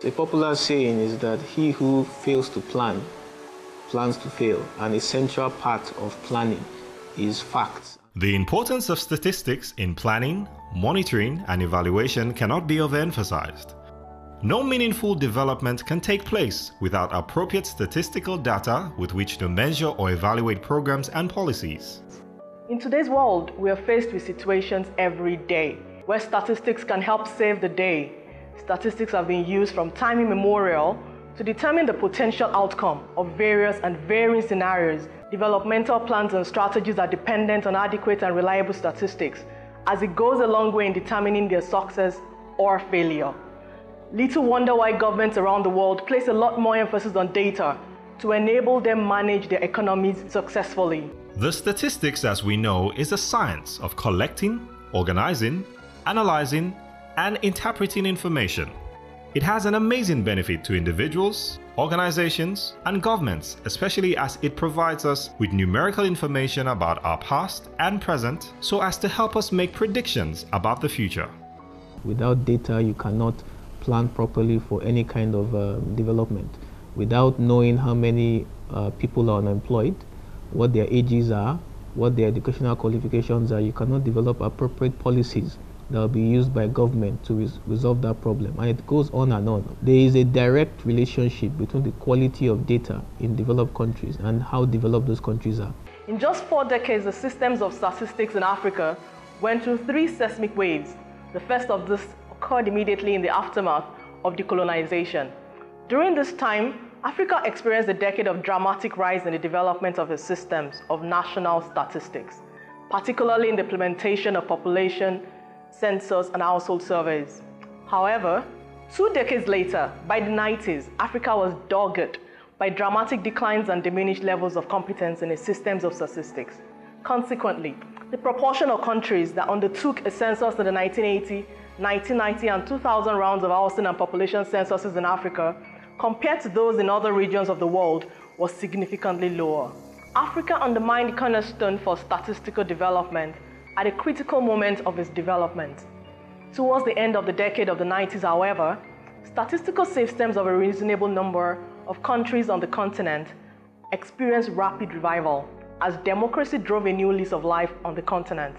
The popular saying is that he who fails to plan plans to fail, and a central part of planning is facts. The importance of statistics in planning, monitoring, and evaluation cannot be overemphasized. No meaningful development can take place without appropriate statistical data with which to measure or evaluate programs and policies. In today's world, we are faced with situations every day where statistics can help save the day. Statistics have been used from time immemorial to determine the potential outcome of various and varying scenarios. Developmental plans and strategies are dependent on adequate and reliable statistics, as it goes a long way in determining their success or failure. Little wonder why governments around the world place a lot more emphasis on data to enable them manage their economies successfully. The statistics, as we know, is a science of collecting, organizing, analyzing, and interpreting information. It has an amazing benefit to individuals, organizations, and governments, especially as it provides us with numerical information about our past and present so as to help us make predictions about the future. Without data, you cannot plan properly for any kind of development. Without knowing how many people are unemployed, what their ages are, what their educational qualifications are, you cannot develop appropriate policies that will be used by government to resolve that problem. And it goes on and on. There is a direct relationship between the quality of data in developed countries and how developed those countries are. In just 4 decades, the systems of statistics in Africa went through 3 seismic waves. The first of this occurred immediately in the aftermath of decolonization. During this time, Africa experienced a decade of dramatic rise in the development of its systems of national statistics, particularly in the implementation of population, census, and household surveys. However, 2 decades later, by the 90s, Africa was dogged by dramatic declines and diminished levels of competence in its systems of statistics. Consequently, the proportion of countries that undertook a census in the 1980, 1990, and 2000 rounds of housing and population censuses in Africa, compared to those in other regions of the world, was significantly lower. Africa undermined the cornerstone for statistical development at a critical moment of its development. Towards the end of the decade of the 90s, however, statistical systems of a reasonable number of countries on the continent experienced rapid revival as democracy drove a new lease of life on the continent.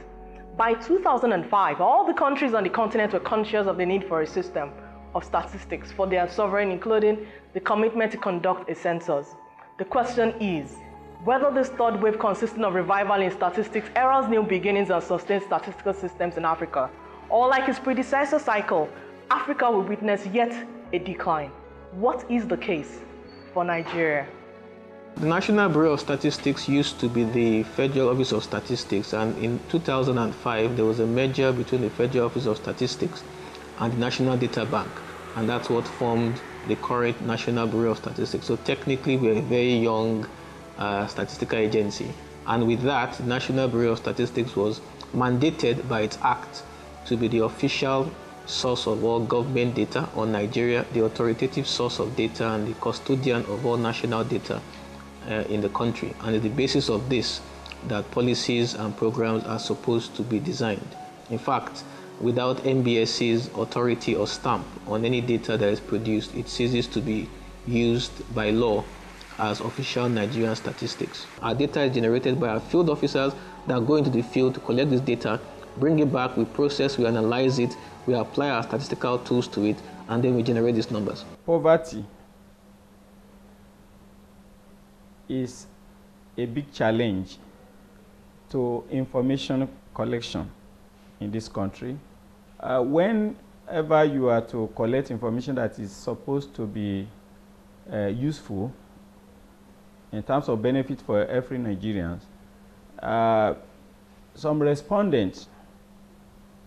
By 2005, all the countries on the continent were conscious of the need for a system of statistics for their sovereign, including the commitment to conduct a census. The question is whether this third wave, consisting of revival in statistics, heralds new beginnings and sustained statistical systems in Africa, or like its predecessor cycle, Africa will witness yet a decline. What is the case for Nigeria? The National Bureau of Statistics used to be the Federal Office of Statistics, and in 2005 there was a merger between the Federal Office of Statistics and the National Data Bank, and that's what formed the current National Bureau of Statistics. So technically we're a very young statistical agency, and with that, the National Bureau of Statistics was mandated by its act to be the official source of all government data on Nigeria, the authoritative source of data, and the custodian of all national data in the country. And it's the basis of this that policies and programs are supposed to be designed. In fact, without NBS's authority or stamp on any data that is produced, it ceases to be used by law as official Nigerian statistics. Our data is generated by our field officers that go into the field to collect this data, bring it back, we process, we analyze it, we apply our statistical tools to it, and then we generate these numbers. Poverty is a big challenge to information collection in this country. Whenever you are to collect information that is supposed to be useful in terms of benefit for every Nigerian, some respondents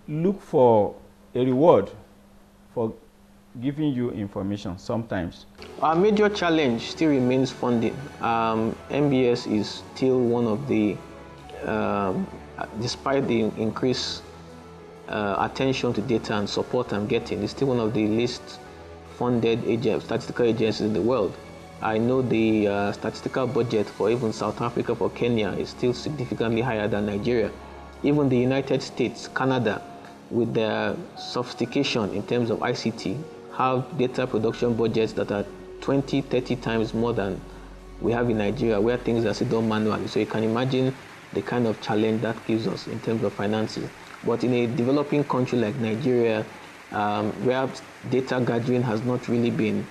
look for a reward for giving you information sometimes. Our major challenge still remains funding. NBS is still one of the, despite the increased attention to data and support I'm getting, it's still one of the least funded statistical agencies in the world. I know the statistical budget for even South Africa, for Kenya, is still significantly higher than Nigeria. Even the United States, Canada, with their sophistication in terms of ICT, have data production budgets that are 20, 30 times more than we have in Nigeria, where things are still done manually. So you can imagine the kind of challenge that gives us in terms of finances. But in a developing country like Nigeria, where data gathering has not really been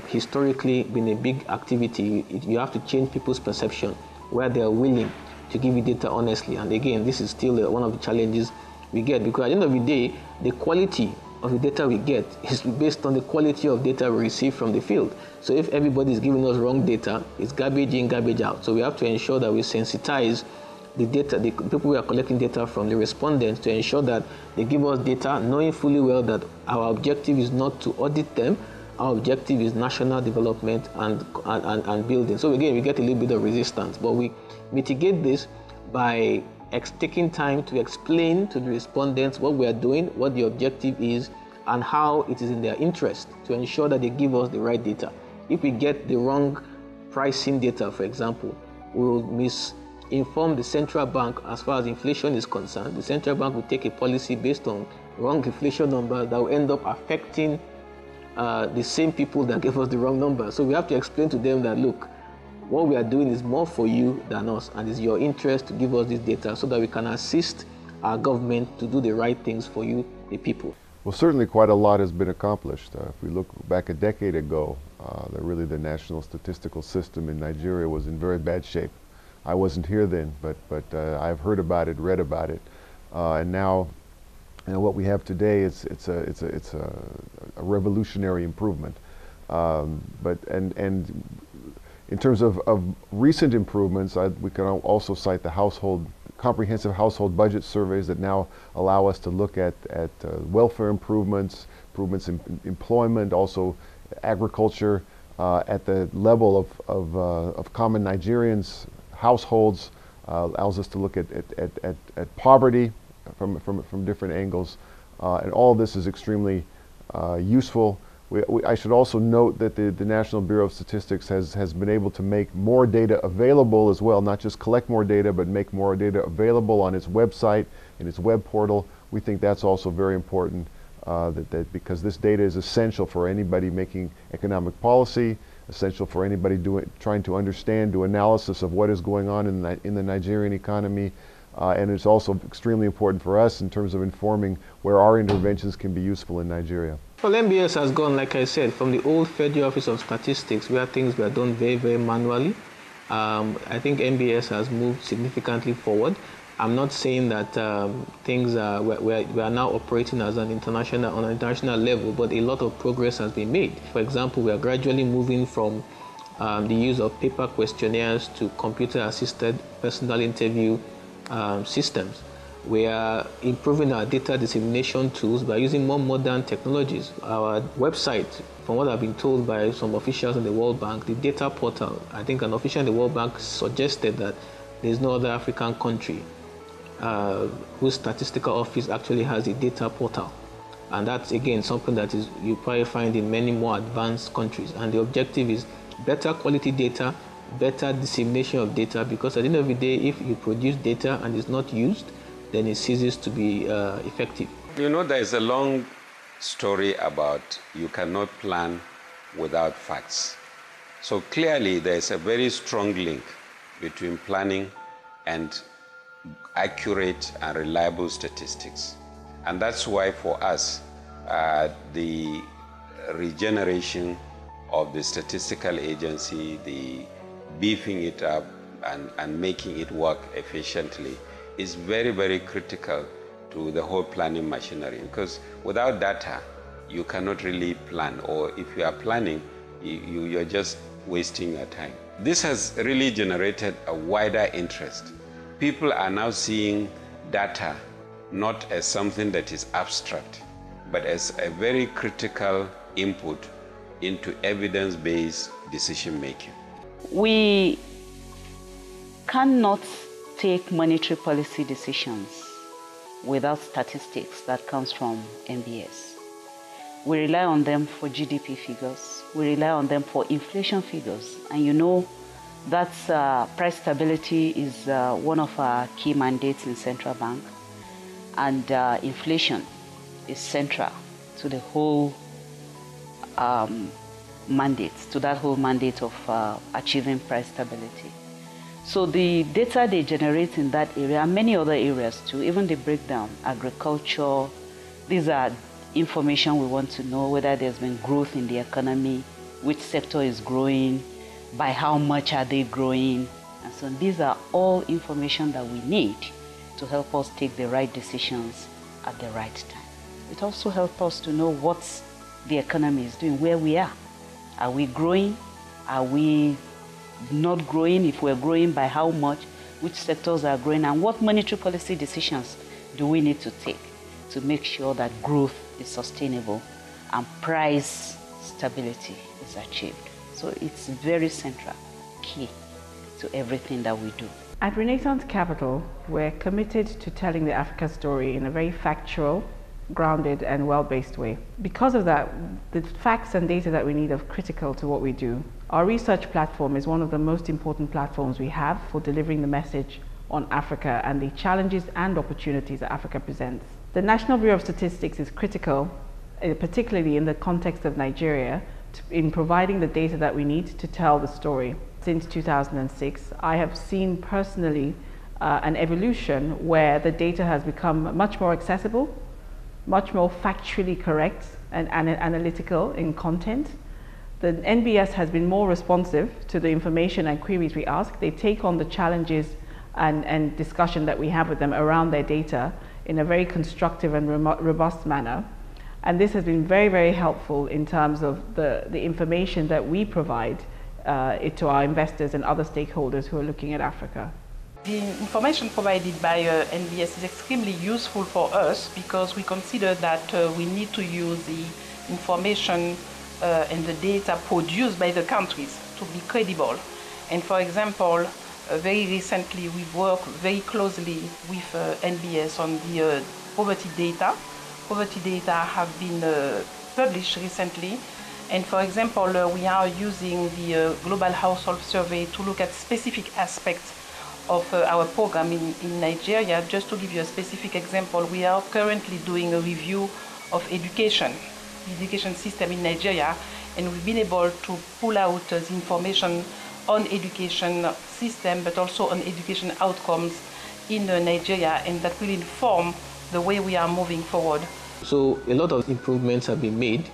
historically been a big activity, you have to change people's perception where they are willing to give you data honestly. And again, this is still one of the challenges we get, because at the end of the day, the quality of the data we get is based on the quality of data we receive from the field. So if everybody is giving us wrong data, it's garbage in, garbage out. So we have to ensure that we sensitize the data, the people we are collecting data from, the respondents, to ensure that they give us data knowing fully well that our objective is not to audit them. Our objective is national development and building. So again, we get a little bit of resistance, but we mitigate this by taking time to explain to the respondents what we are doing, what the objective is, and how it is in their interest to ensure that they give us the right data. If we get the wrong pricing data, for example, we will misinform the central bank as far as inflation is concerned. The central bank will take a policy based on wrong inflation numbers that will end up affecting the same people that gave us the wrong number. So we have to explain to them that, look, what we are doing is more for you than us, and it's your interest to give us this data so that we can assist our government to do the right things for you, the people. Well, certainly quite a lot has been accomplished. If we look back a decade ago, the national statistical system in Nigeria was in very bad shape. I wasn't here then, but I've heard about it, read about it, and now, what we have today, it's a revolutionary improvement. But in terms of recent improvements, we can also cite the comprehensive household budget surveys that now allow us to look at welfare improvements in employment, also agriculture, at the level of common Nigerians, households, allows us to look at poverty from different angles, and all of this is extremely useful. I should also note that the National Bureau of Statistics has been able to make more data available as well, not just collect more data, but make more data available on its website, in its web portal. We think that's also very important, because this data is essential for anybody making economic policy, essential for anybody trying to understand, do analysis of what is going on in the Nigerian economy, and it's also extremely important for us in terms of informing where our interventions can be useful in Nigeria. Well, NBS has gone, like I said, from the old Federal Office of Statistics, where things were done very, very manually. I think NBS has moved significantly forward. I'm not saying that we are now operating as on an international level, but a lot of progress has been made. For example, we are gradually moving from the use of paper questionnaires to computer-assisted personal interview systems. We are improving our data dissemination tools by using more modern technologies. Our website, from what I've been told by some officials in the World Bank, the data portal, I think an official in the World Bank suggested that there is no other African country whose statistical office actually has a data portal. And that's, again, something that you probably find in many more advanced countries. And the objective is better quality data, better dissemination of data, because at the end of the day, if you produce data and it's not used, then it ceases to be effective. You know, there is a long story about you cannot plan without facts. So clearly, there is a very strong link between planning and accurate and reliable statistics. And that's why for us, the regeneration of the statistical agency, the beefing it up and making it work efficiently is very, very critical to the whole planning machinery, because without data, you cannot really plan, or if you are planning, you're just wasting your time. This has really generated a wider interest. People are now seeing data not as something that is abstract, but as a very critical input into evidence-based decision making. We cannot take monetary policy decisions without statistics that comes from NBS. We rely on them for GDP figures. We rely on them for inflation figures. And you know, that's price stability is one of our key mandates in central bank. And inflation is central to the whole mandates, to that whole mandate of achieving price stability. So the data they generate in that area, and many other areas too, even the breakdown, agriculture, these are information we want to know, whether there's been growth in the economy, which sector is growing, by how much are they growing, and so these are all information that we need to help us take the right decisions at the right time. It also helps us to know what the economy is doing, where we are. Are we growing? Are we not growing? If we're growing, by how much? Which sectors are growing? And what monetary policy decisions do we need to take to make sure that growth is sustainable and price stability is achieved? So it's very central, key to everything that we do. At Renaissance Capital, we're committed to telling the Africa story in a very factual, grounded and well-based way. Because of that, the facts and data that we need are critical to what we do. Our research platform is one of the most important platforms we have for delivering the message on Africa and the challenges and opportunities that Africa presents. The National Bureau of Statistics is critical, particularly in the context of Nigeria, in providing the data that we need to tell the story. Since 2006, I have seen personally an evolution where the data has become much more accessible, much more factually correct and analytical in content. The NBS has been more responsive to the information and queries we ask. They take on the challenges and discussion that we have with them around their data in a very constructive and robust manner. And this has been very, very helpful in terms of the information that we provide to our investors and other stakeholders who are looking at Africa. The information provided by NBS is extremely useful for us because we consider that we need to use the information and the data produced by the countries to be credible. And for example, very recently we've worked very closely with NBS on the poverty data. Poverty data have been published recently. And for example, we are using the Global Household Survey to look at specific aspects of our program in Nigeria. Just to give you a specific example, we are currently doing a review of education, the education system in Nigeria, and we've been able to pull out the information on education system, but also on education outcomes in Nigeria, and that will inform the way we are moving forward. So a lot of improvements have been made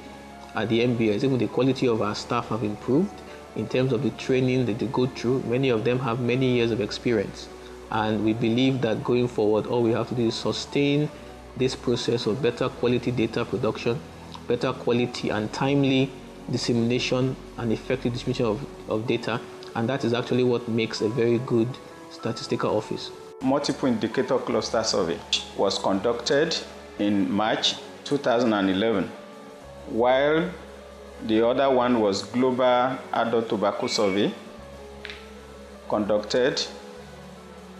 at the NBS. Even the quality of our staff have improved in terms of the training that they go through. Many of them have many years of experience. And we believe that going forward, all we have to do is sustain this process of better quality data production, better quality and timely dissemination and effective distribution of data. And that is actually what makes a very good statistical office. Multiple indicator cluster survey was conducted in March 2011, while the other one was Global Adult Tobacco Survey, conducted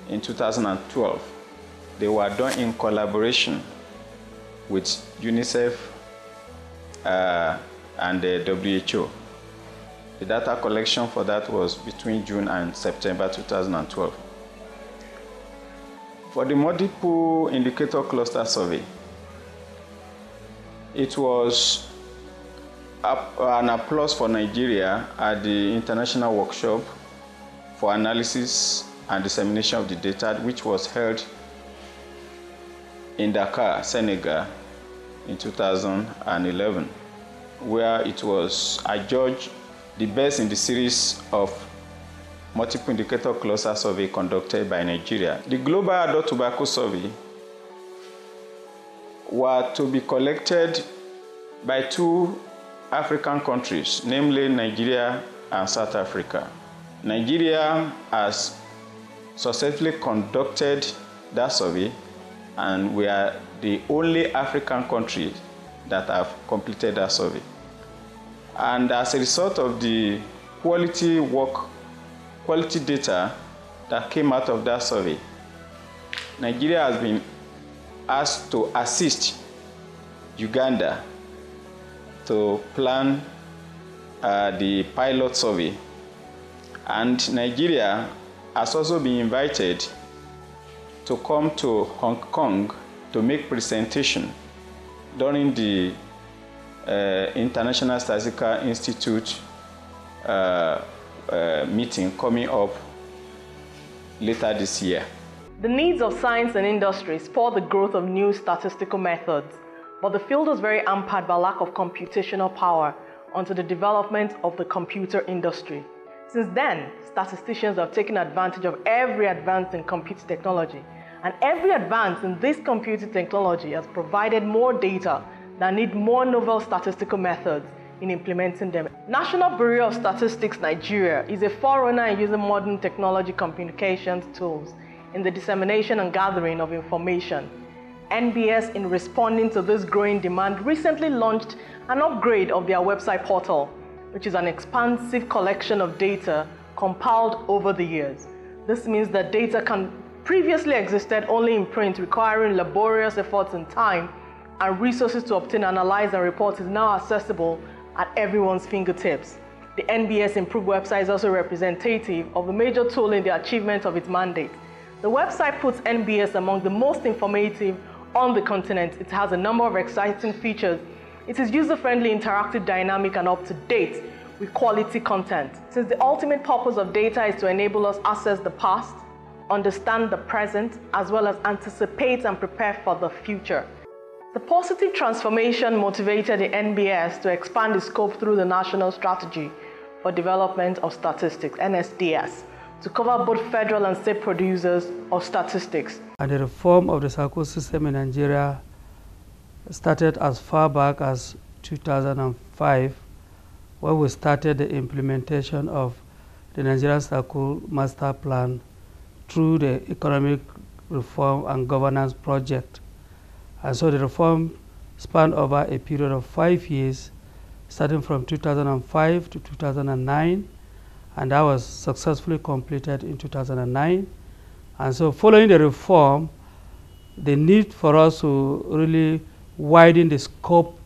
in 2012. They were done in collaboration with UNICEF and the WHO. The data collection for that was between June and September 2012. For the multiple indicator cluster survey, it was an applause for Nigeria at the International Workshop for Analysis and Dissemination of the Data, which was held in Dakar, Senegal in 2011, where it was adjudged the best in the series of multiple indicator cluster survey conducted by Nigeria. The Global Adult Tobacco Survey were to be collected by two African countries, namely Nigeria and South Africa. Nigeria has successfully conducted that survey, and we are the only African country that have completed that survey. And as a result of the quality data that came out of that survey, Nigeria has been asked to assist Uganda to plan the pilot survey. And Nigeria has also been invited to come to Hong Kong to make presentation during the International Statistical Institute meeting coming up later this year. The needs of science and industry spur the growth of new statistical methods, but the field was very hampered by lack of computational power until the development of the computer industry. Since then, statisticians have taken advantage of every advance in computer technology, and every advance in this computer technology has provided more data that need more novel statistical methods in implementing them. National Bureau of Statistics Nigeria is a forerunner in using modern technology communications tools in the dissemination and gathering of information. NBS, in responding to this growing demand, recently launched an upgrade of their website portal, which is an expansive collection of data compiled over the years. This means that data can previously existed only in print, requiring laborious efforts and time and resources to obtain, analyze, and report is now accessible at everyone's fingertips. The NBS improved website is also representative of a major tool in the achievement of its mandate. The website puts NBS among the most informative on the continent. It has a number of exciting features. It is user-friendly, interactive, dynamic, and up-to-date with quality content. Since the ultimate purpose of data is to enable us access the past, understand the present, as well as anticipate and prepare for the future. The positive transformation motivated the NBS to expand its scope through the National Strategy for Development of Statistics, NSDS, to cover both federal and state producers of statistics. And the reform of the SACO system in Nigeria started as far back as 2005, when we started the implementation of the Nigerian SACO Master Plan through the Economic Reform and Governance Project. And so the reform spanned over a period of 5 years, starting from 2005 to 2009, and that was successfully completed in 2009. And so following the reform, the need for us to really widen the scope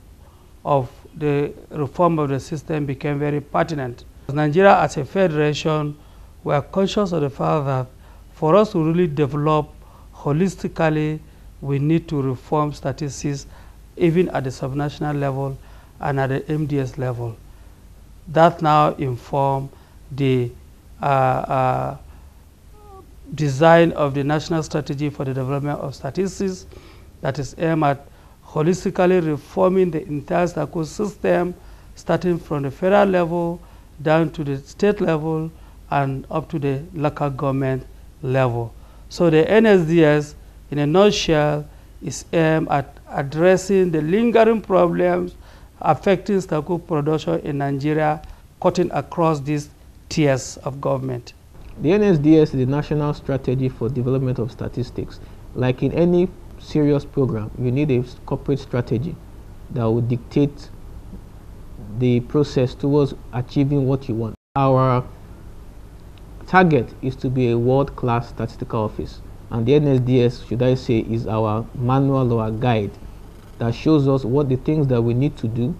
of the reform of the system became very pertinent. Nigeria as a federation, we are conscious of the fact that for us to really develop holistically, we need to reform statistics even at the subnational level and at the MDS level. That now informs the design of the National Strategy for the Development of Statistics that is aimed at holistically reforming the entire SACO system, starting from the federal level down to the state level and up to the local government level. So the NSDS, in a nutshell, is aimed at addressing the lingering problems affecting SACO production in Nigeria, cutting across these tiers of government. The NSDS is the National Strategy for Development of Statistics. Like in any serious program, you need a corporate strategy that will dictate the process towards achieving what you want. Our target is to be a world-class statistical office, and the NSDS, should I say, is our manual or our guide that shows us what the things that we need to do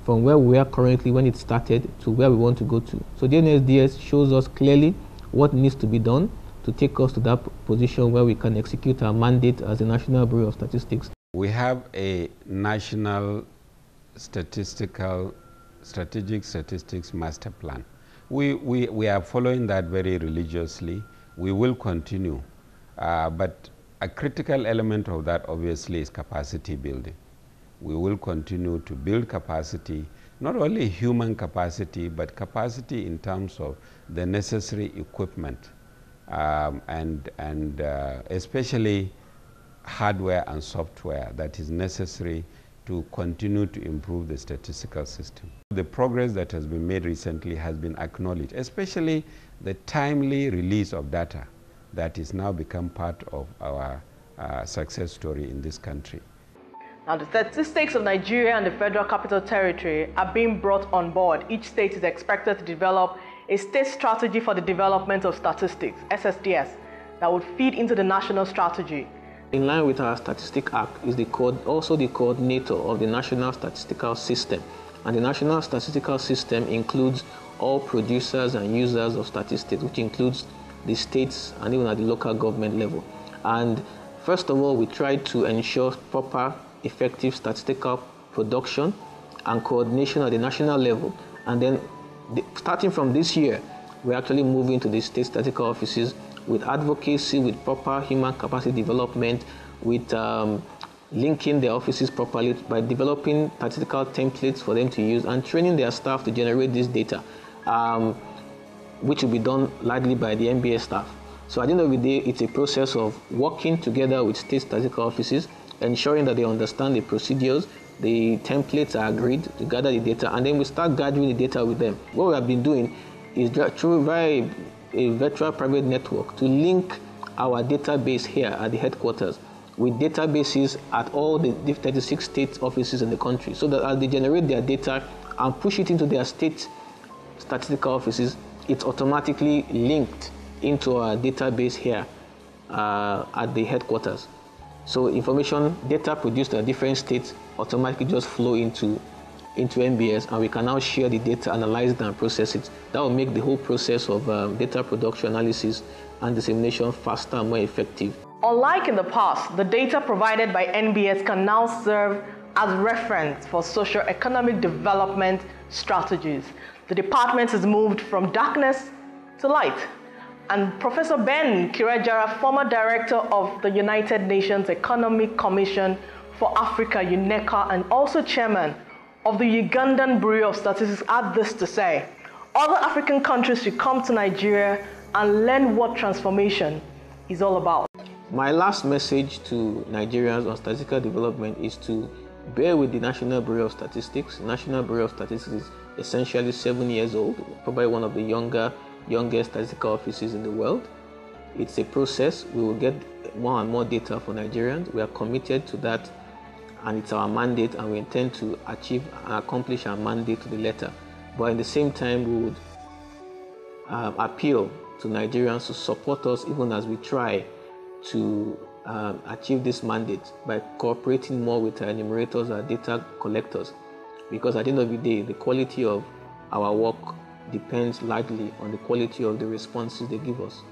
from where we are currently when it started to where we want to go to. So the NSDS shows us clearly what needs to be done to take us to that position where we can execute our mandate as the National Bureau of Statistics. We have a national strategic statistics master plan. We are following that very religiously. We will continue, but a critical element of that obviously is capacity building. We will continue to build capacity, not only human capacity, but capacity in terms of the necessary equipment and especially hardware and software that is necessary to continue to improve the statistical system. The progress that has been made recently has been acknowledged, especially the timely release of data that is now become part of our success story in this country. Now, the statistics of Nigeria and the Federal Capital Territory are being brought on board. Each state is expected to develop a state strategy for the development of statistics, SSDS, that would feed into the national strategy. In line with our Statistic Act is also the coordinator of the National Statistical System. And the National Statistical System includes all producers and users of statistics, which includes the states and even at the local government level. And first of all, we try to ensure proper, effective statistical production and coordination at the national level. And then starting from this year, we're actually moving to the state statistical offices with advocacy, with proper human capacity development, with linking their offices properly by developing statistical templates for them to use and training their staff to generate this data, which will be done largely by the Nbs staff. So at the end of the day, it's a process of working together with state statistical offices, ensuring that they understand the procedures, the templates are agreed to gather the data, and then we start gathering the data with them. What we have been doing is through via a virtual private network to link our database here at the headquarters with databases at all the 36 state offices in the country, so that as they generate their data and push it into their state statistical offices, it's automatically linked into our database here at the headquarters. So information, data produced at different states automatically just flow into Nbs, and we can now share the data, analyze it, and process it. That will make the whole process of data production, analysis, and dissemination faster and more effective. Unlike in the past, the data provided by Nbs can now serve as reference for socio-economic development strategies. The department has moved from darkness to light. And Professor Ben Kirejara, former director of the United Nations Economic Commission for Africa, UNECA, and also chairman of the Ugandan Bureau of Statistics, had this to say: other African countries should come to Nigeria and learn what transformation is all about. My last message to Nigerians on statistical development is to bear with the National Bureau of Statistics. The National Bureau of Statistics is essentially 7 years old, probably one of the youngest statistical offices in the world. It's a process. We will get more and more data for Nigerians. We are committed to that, and it's our mandate, and we intend to achieve and accomplish our mandate to the letter. But at the same time, we would appeal to Nigerians to support us even as we try to achieve this mandate by cooperating more with our enumerators, our data collectors, because at the end of the day, the quality of our work depends largely on the quality of the responses they give us.